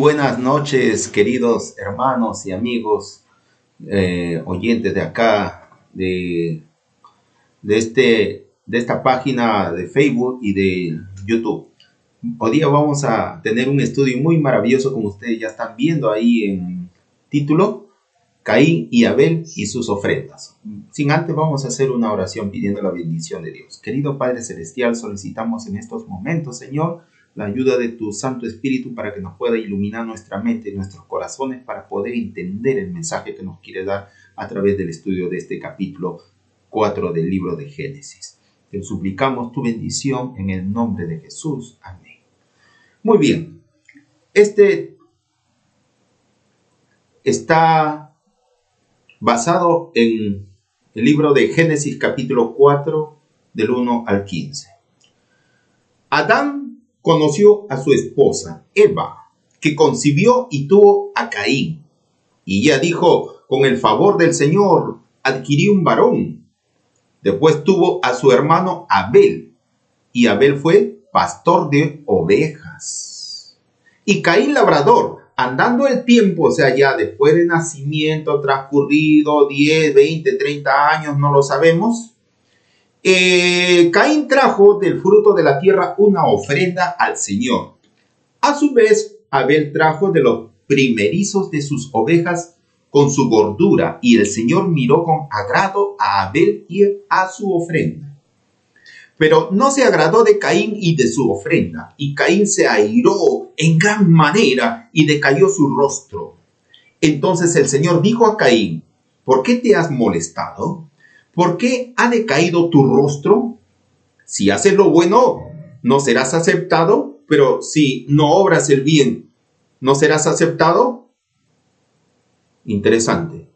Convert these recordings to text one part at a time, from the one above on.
Buenas noches, queridos hermanos y amigos, oyentes de acá, de esta página de Facebook y de YouTube. Hoy día vamos a tener un estudio muy maravilloso, como ustedes ya están viendo ahí en título, Caín y Abel y sus ofrendas. Sin antes vamos a hacer una oración pidiendo la bendición de Dios. Querido Padre Celestial, solicitamos en estos momentos, Señor, la ayuda de tu Santo Espíritu para que nos pueda iluminar nuestra mente y nuestros corazones para poder entender el mensaje que nos quiere dar a través del estudio de este capítulo 4 del libro de Génesis. Te suplicamos tu bendición en el nombre de Jesús. Amén. Muy bien. Este está basado en el libro de Génesis capítulo 4 del 1 al 15. Adán conoció a su esposa, Eva, que concibió y tuvo a Caín. Y ella dijo, con el favor del Señor, adquirí un varón. Después tuvo a su hermano Abel, y Abel fue pastor de ovejas. Y Caín labrador, andando el tiempo, o sea, ya después de nacimiento, transcurrido 10, 20, 30 años, no lo sabemos, Caín trajo del fruto de la tierra una ofrenda al Señor. A su vez, Abel trajo de los primerizos de sus ovejas con su gordura, y el Señor miró con agrado a Abel y a su ofrenda. Pero no se agradó de Caín y de su ofrenda, y Caín se airó en gran manera y decayó su rostro. Entonces el Señor dijo a Caín, ¿por qué te has molestado? ¿Por qué ha decaído tu rostro? Si haces lo bueno, no serás aceptado, pero si no obras el bien, ¿no serás aceptado? Interesante.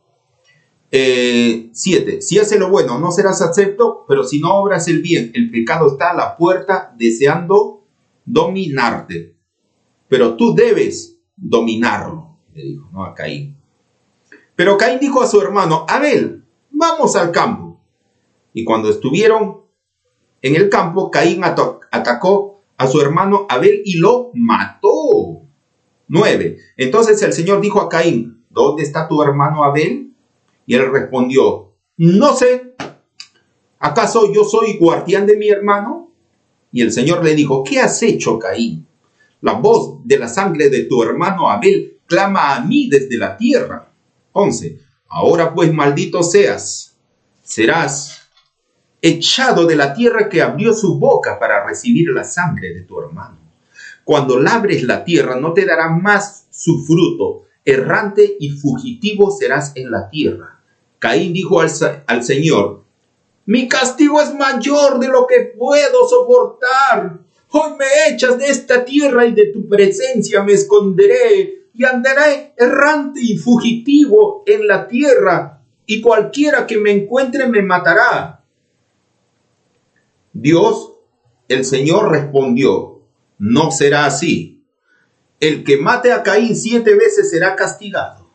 7. Si haces lo bueno, no serás aceptado, pero si no obras el bien, el pecado está a la puerta deseando dominarte. Pero tú debes dominarlo, le dijo, ¿no? A Caín. Pero Caín dijo a su hermano, Abel, vamos al campo. Y cuando estuvieron en el campo, Caín atacó a su hermano Abel y lo mató. 9. Entonces el Señor dijo a Caín, ¿dónde está tu hermano Abel? Y él respondió, no sé, ¿acaso yo soy guardián de mi hermano? Y el Señor le dijo, ¿qué has hecho, Caín? La voz de la sangre de tu hermano Abel clama a mí desde la tierra. 11. Ahora pues maldito seas, serás echado de la tierra que abrió su boca para recibir la sangre de tu hermano. Cuando labres la tierra no te dará más su fruto, errante y fugitivo serás en la tierra. Caín dijo al Señor, mi castigo es mayor de lo que puedo soportar. Hoy me echas de esta tierra y de tu presencia me esconderé y andaré errante y fugitivo en la tierra, y cualquiera que me encuentre me matará. Dios, el Señor, respondió, no será así. El que mate a Caín 7 veces será castigado.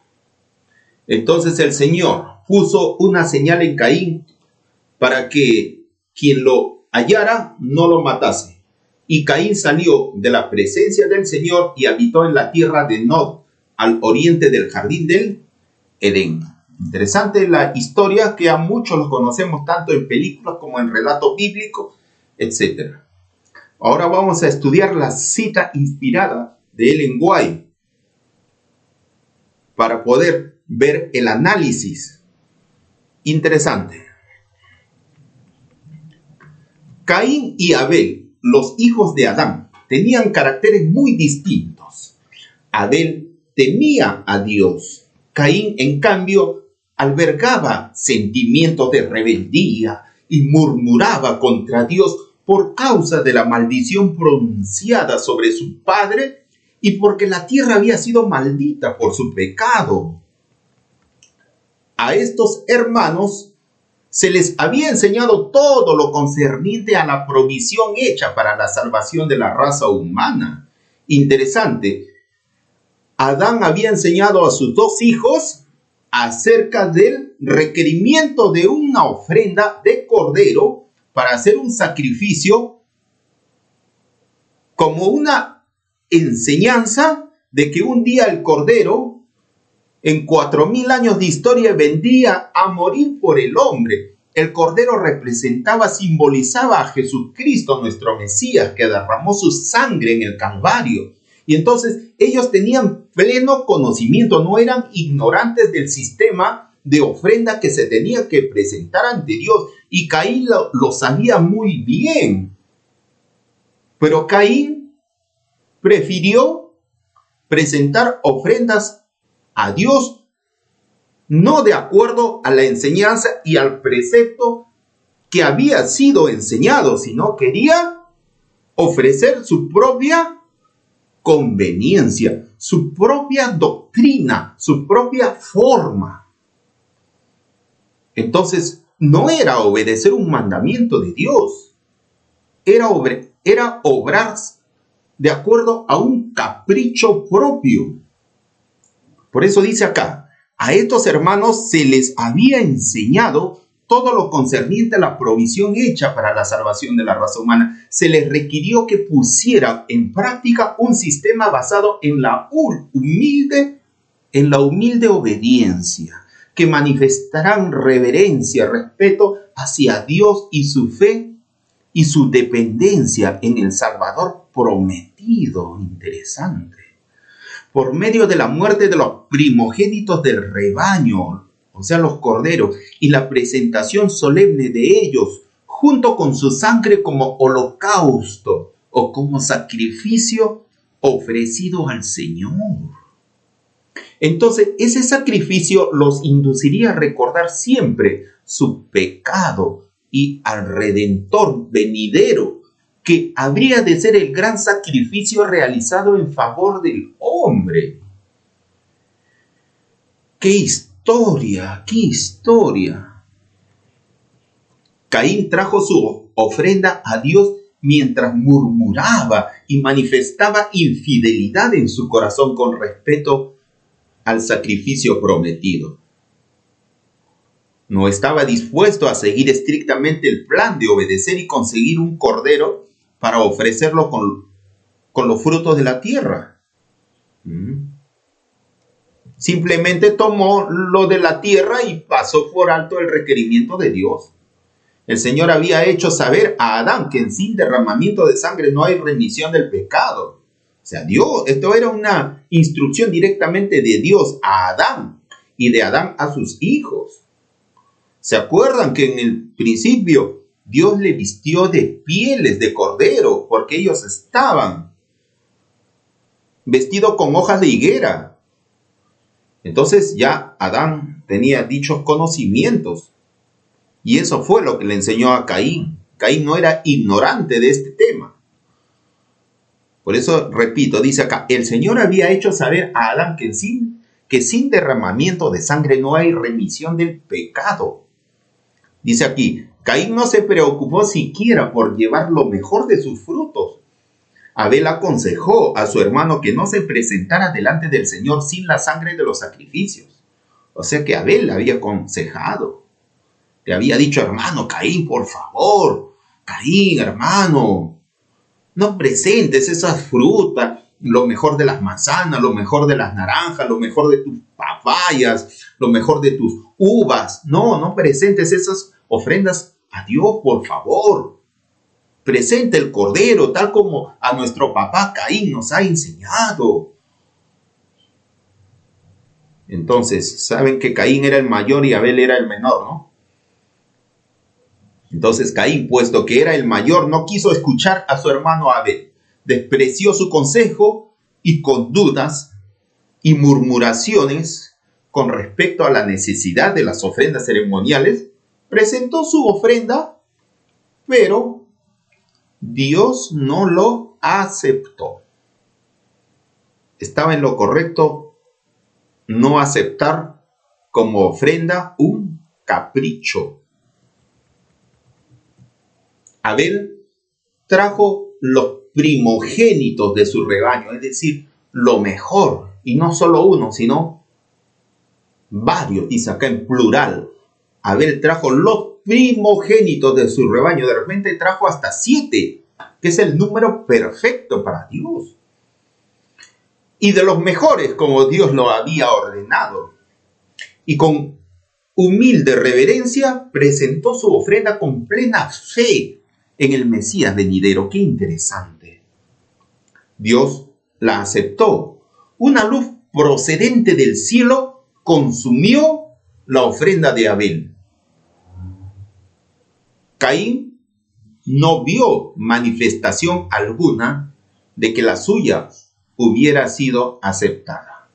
Entonces el Señor puso una señal en Caín para que quien lo hallara no lo matase. Y Caín salió de la presencia del Señor y habitó en la tierra de Nod, al oriente del jardín del Edén. Interesante la historia que a muchos los conocemos tanto en películas como en relatos bíblicos, etc. Ahora vamos a estudiar la cita inspirada de Ellen White para poder ver el análisis. Interesante. Caín y Abel, los hijos de Adán, tenían caracteres muy distintos. Abel temía a Dios. Caín, en cambio, albergaba sentimientos de rebeldía y murmuraba contra Dios por causa de la maldición pronunciada sobre su padre y porque la tierra había sido maldita por su pecado. A estos hermanos se les había enseñado todo lo concerniente a la provisión hecha para la salvación de la raza humana. Interesante. Adán había enseñado a sus 2 hijos acerca del requerimiento de una ofrenda de cordero para hacer un sacrificio como una enseñanza de que un día el Cordero, en 4000 años de historia, vendría a morir por el hombre. El Cordero representaba, simbolizaba a Jesucristo, nuestro Mesías, que derramó su sangre en el Calvario. Y entonces ellos tenían pleno conocimiento, no eran ignorantes del sistema de ofrenda que se tenía que presentar ante Dios. Y Caín lo sabía muy bien. Pero Caín prefirió presentar ofrendas a Dios, no de acuerdo a la enseñanza y al precepto que había sido enseñado, sino quería ofrecer su propia conveniencia, su propia doctrina, su propia forma. Entonces, no era obedecer un mandamiento de Dios, era obrar de acuerdo a un capricho propio. Por eso dice acá, a estos hermanos se les había enseñado todo lo concerniente a la provisión hecha para la salvación de la raza humana. Se les requirió que pusieran en práctica un sistema basado en la humilde obediencia, que manifestarán reverencia, respeto hacia Dios y su fe y su dependencia en el Salvador prometido. Interesante. Por medio de la muerte de los primogénitos del rebaño, o sea, los corderos, y la presentación solemne de ellos, junto con su sangre como holocausto o como sacrificio ofrecido al Señor. Entonces, ese sacrificio los induciría a recordar siempre su pecado y al Redentor venidero, que habría de ser el gran sacrificio realizado en favor del hombre. ¡Qué historia! ¡Qué historia! Caín trajo su ofrenda a Dios mientras murmuraba y manifestaba infidelidad en su corazón con respecto al sacrificio prometido. No estaba dispuesto a seguir estrictamente el plan de obedecer y conseguir un cordero para ofrecerlo con los frutos de la tierra. Simplemente tomó lo de la tierra y pasó por alto el requerimiento de Dios. El Señor había hecho saber a Adán que sin derramamiento de sangre no hay remisión del pecado. O sea, esto era una instrucción directamente de Dios a Adán y de Adán a sus hijos. ¿Se acuerdan que en el principio Dios le vistió de pieles de cordero porque ellos estaban vestidos con hojas de higuera? Entonces ya Adán tenía dichos conocimientos y eso fue lo que le enseñó a Caín. Caín no era ignorante de este tema. Por eso, repito, dice acá, el Señor había hecho saber a Adán que sin derramamiento de sangre no hay remisión del pecado. Dice aquí, Caín no se preocupó siquiera por llevar lo mejor de sus frutos. Abel aconsejó a su hermano que no se presentara delante del Señor sin la sangre de los sacrificios. O sea que Abel le había aconsejado. Le había dicho, hermano Caín, por favor, Caín, hermano, no presentes esas frutas, lo mejor de las manzanas, lo mejor de las naranjas, lo mejor de tus papayas, lo mejor de tus uvas. No presentes esas ofrendas a Dios, por favor. Presenta el cordero, tal como a nuestro papá Caín nos ha enseñado. Entonces, saben que Caín era el mayor y Abel era el menor, ¿no? Entonces Caín, puesto que era el mayor, no quiso escuchar a su hermano Abel. Despreció su consejo y con dudas y murmuraciones con respecto a la necesidad de las ofrendas ceremoniales, presentó su ofrenda, pero Dios no lo aceptó. Estaba en lo correcto no aceptar como ofrenda un capricho. Abel trajo los primogénitos de su rebaño, es decir, lo mejor, y no solo uno, sino varios, dice acá en plural. Abel trajo los primogénitos de su rebaño, de repente trajo hasta 7, que es el número perfecto para Dios. y de los mejores como Dios lo había ordenado. Y con humilde reverencia presentó su ofrenda con plena fe en el Mesías venidero. Qué interesante. Dios la aceptó. Una luz procedente del cielo consumió la ofrenda de Abel. Caín no vio manifestación alguna de que la suya hubiera sido aceptada.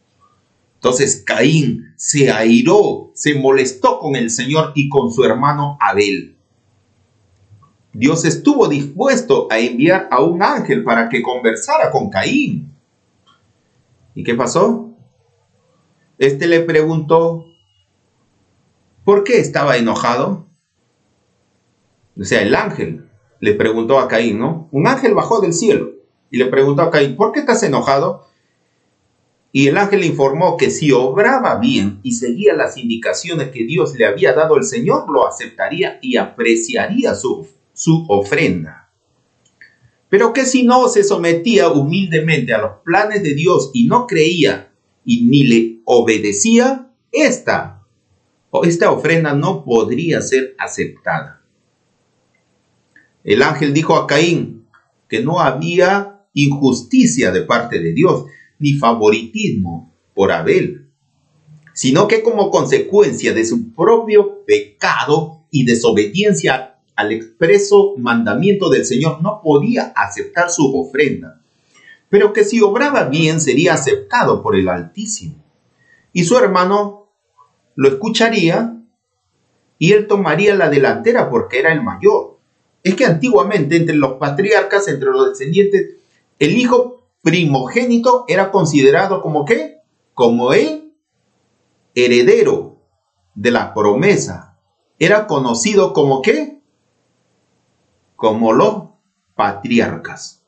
Entonces Caín se airó, se molestó con el Señor y con su hermano Abel. Dios estuvo dispuesto a enviar a un ángel para que conversara con Caín. ¿Y qué pasó? Este le preguntó, ¿por qué estaba enojado? O sea, el ángel le preguntó a Caín, ¿no? Un ángel bajó del cielo y le preguntó a Caín, ¿por qué estás enojado? Y el ángel le informó que si obraba bien y seguía las indicaciones que Dios le había dado, el Señor lo aceptaría y apreciaría su ofrenda. Pero que si no se sometía humildemente a los planes de Dios y no creía y ni le obedecía, esta ofrenda no podría ser aceptada. El ángel dijo a Caín que no había injusticia de parte de Dios, ni favoritismo por Abel, sino que como consecuencia de su propio pecado y desobediencia al expreso mandamiento del Señor, no podía aceptar su ofrenda, pero que si obraba bien sería aceptado por el Altísimo. Y su hermano lo escucharía y él tomaría la delantera porque era el mayor. Es que antiguamente entre los patriarcas, entre los descendientes, el hijo primogénito era considerado como ¿qué? Como el heredero de la promesa. Era conocido como ¿qué? Como los patriarcas.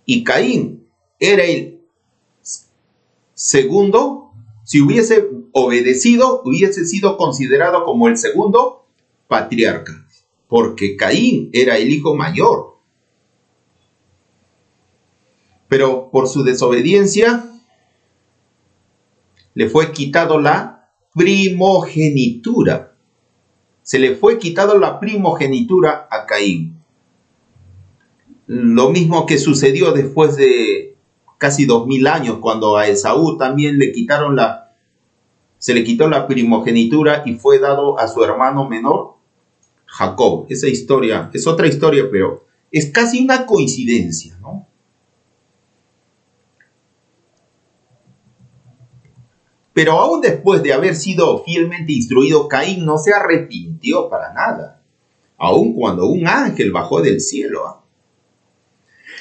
Y Caín era el segundo, si hubiese obedecido, hubiese sido considerado como el segundo patriarca, porque Caín era el hijo mayor. Pero por su desobediencia le fue quitado la primogenitura. Se le fue quitado la primogenitura a Caín. Lo mismo que sucedió después de casi 2000 años, cuando a Esaú también se le quitó la primogenitura y fue dado a su hermano menor, Jacob. Esa historia es otra historia, pero es casi una coincidencia, ¿no? Pero aún después de haber sido fielmente instruido, Caín no se arrepintió para nada, aun cuando un ángel bajó del cielo.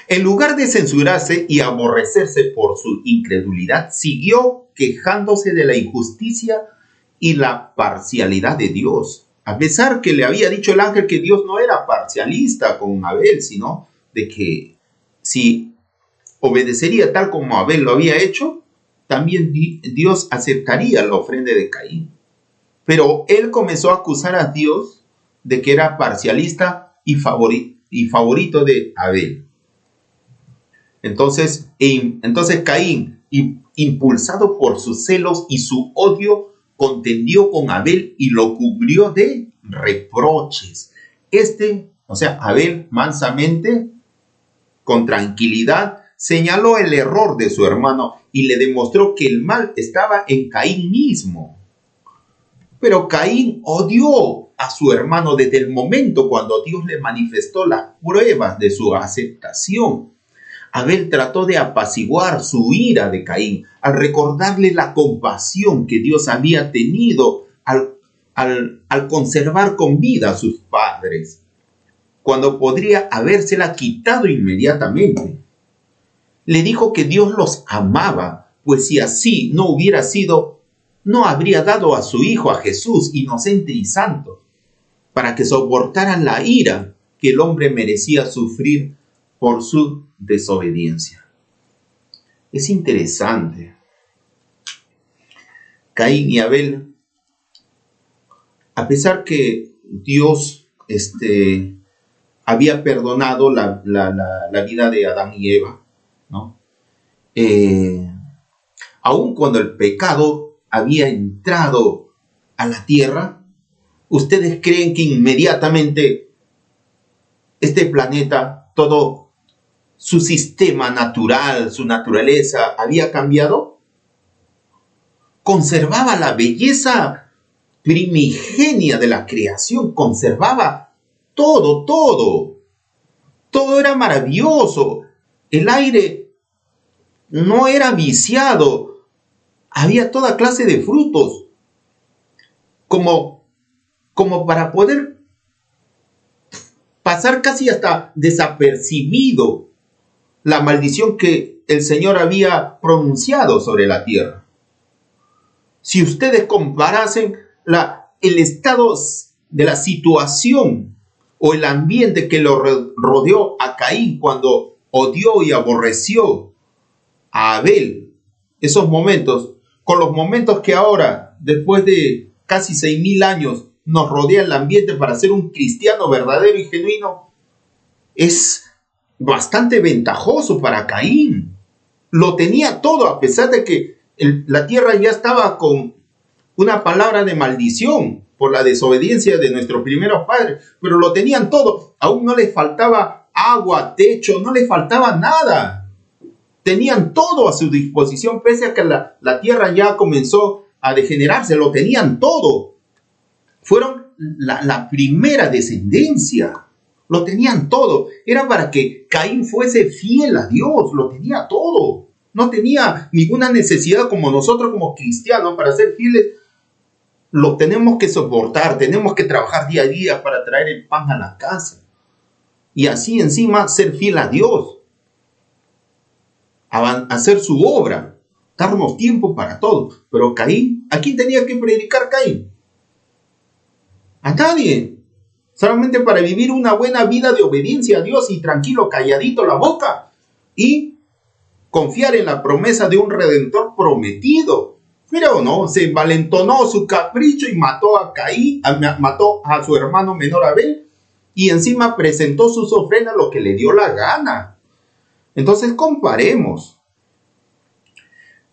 En lugar de censurarse y aborrecerse por su incredulidad, siguió quejándose de la injusticia y la parcialidad de Dios. A pesar que le había dicho el ángel que Dios no era parcialista con Abel, sino de que si obedecería tal como Abel lo había hecho, también Dios aceptaría la ofrenda de Caín. Pero él comenzó a acusar a Dios de que era parcialista y favorito de Abel. Entonces Caín, impulsado por sus celos y su odio, contendió con Abel y lo cubrió de reproches. Abel mansamente, con tranquilidad, señaló el error de su hermano y le demostró que el mal estaba en Caín mismo. Pero Caín odió a su hermano desde el momento cuando Dios le manifestó las pruebas de su aceptación. Abel trató de apaciguar su ira de Caín al recordarle la compasión que Dios había tenido al conservar con vida a sus padres, cuando podría habérsela quitado inmediatamente. Le dijo que Dios los amaba, pues si así no hubiera sido, no habría dado a su Hijo, a Jesús, inocente y santo, para que soportaran la ira que el hombre merecía sufrir por su desobediencia. Es interesante. Caín y Abel, a pesar que Dios había perdonado la vida de Adán y Eva, ¿no? Aun cuando el pecado había entrado a la tierra, ¿ustedes creen que inmediatamente este planeta, todo su sistema natural, su naturaleza, había cambiado? Conservaba la belleza primigenia de la creación, conservaba todo. Todo era maravilloso. El aire no era viciado. Había toda clase de frutos. Como para poder pasar casi hasta desapercibido la maldición que el Señor había pronunciado sobre la tierra. Si ustedes comparasen el estado de la situación o el ambiente que lo rodeó a Caín cuando odió y aborreció a Abel, esos momentos, con los momentos que ahora, después de casi 6.000 años, nos rodea el ambiente para ser un cristiano verdadero y genuino, es bastante ventajoso para Caín. Lo tenía todo, a pesar de que la tierra ya estaba con una palabra de maldición por la desobediencia de nuestros primeros padres, pero lo tenían todo. Aún no les faltaba agua, techo, no les faltaba nada. Tenían todo a su disposición, pese a que la tierra ya comenzó a degenerarse, lo tenían todo. Fueron la primera descendencia, lo tenían todo. Era para que Caín fuese fiel a Dios, lo tenía todo. No tenía ninguna necesidad como nosotros como cristianos para ser fieles. Lo tenemos que soportar, tenemos que trabajar día a día para traer el pan a la casa. Y así encima ser fiel a Dios, hacer su obra, darnos tiempo para todo. Pero Caín, ¿a quién tenía que predicar Caín? A nadie. Solamente para vivir una buena vida de obediencia a Dios y tranquilo, calladito la boca. Y confiar en la promesa de un Redentor prometido. Mira o no, se envalentonó su capricho y mató a Caín, mató a su hermano menor Abel. Y encima presentó sus ofrendas lo que le dio la gana. Entonces comparemos.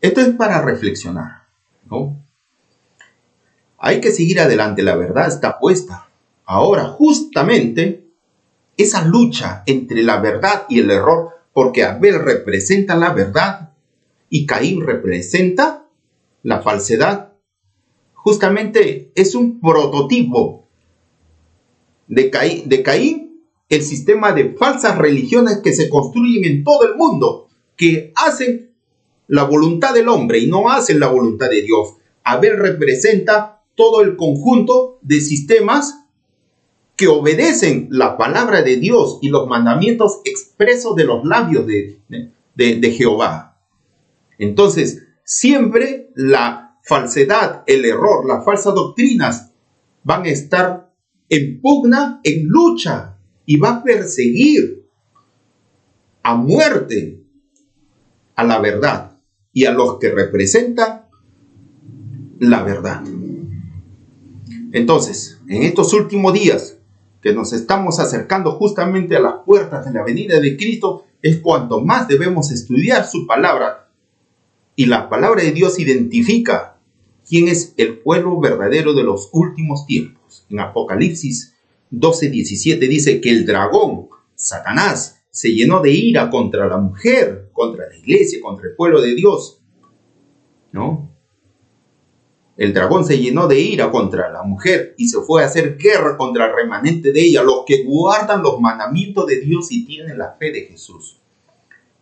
Esto es para reflexionar, ¿no? Hay que seguir adelante, la verdad está puesta. Ahora, justamente, esa lucha entre la verdad y el error, porque Abel representa la verdad y Caín representa la falsedad, justamente es un prototipo de Caín, el sistema de falsas religiones que se construyen en todo el mundo, que hacen la voluntad del hombre y no hacen la voluntad de Dios. Abel representa todo el conjunto de sistemas que obedecen la palabra de Dios y los mandamientos expresos de los labios de Jehová. Entonces, siempre la falsedad, el error, las falsas doctrinas van a estar en pugna, en lucha, y va a perseguir a muerte a la verdad y a los que representan la verdad. Entonces, en estos últimos días que nos estamos acercando justamente a las puertas de la venida de Cristo, es cuanto más debemos estudiar su palabra. Y la palabra de Dios identifica quién es el pueblo verdadero de los últimos tiempos. En Apocalipsis 12:17 dice que el dragón, Satanás, se llenó de ira contra la mujer, contra la iglesia, contra el pueblo de Dios, ¿no? El dragón se llenó de ira contra la mujer y se fue a hacer guerra contra el remanente de ella, los que guardan los mandamientos de Dios y tienen la fe de Jesús.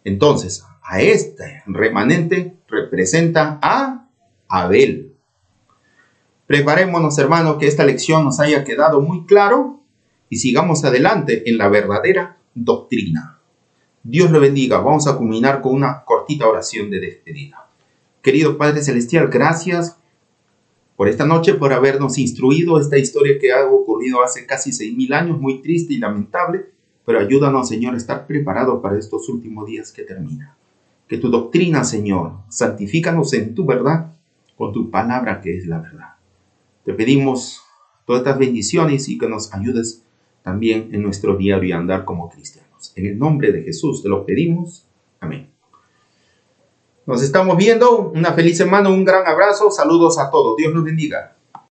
Entonces, a este remanente representa a Abel. Preparémonos, hermanos, que esta lección nos haya quedado muy claro y sigamos adelante en la verdadera doctrina. Dios lo bendiga. Vamos a culminar con una cortita oración de despedida. Querido Padre Celestial, gracias por esta noche, por habernos instruido esta historia que ha ocurrido hace casi 6.000 años, muy triste y lamentable, pero ayúdanos, Señor, a estar preparados para estos últimos días que terminan. Que tu doctrina, Señor, santifícanos en tu verdad, con tu palabra que es la verdad. Te pedimos todas estas bendiciones y que nos ayudes también en nuestro diario andar como cristianos. En el nombre de Jesús te lo pedimos. Amén. Nos estamos viendo. Una feliz semana, un gran abrazo. Saludos a todos. Dios los bendiga.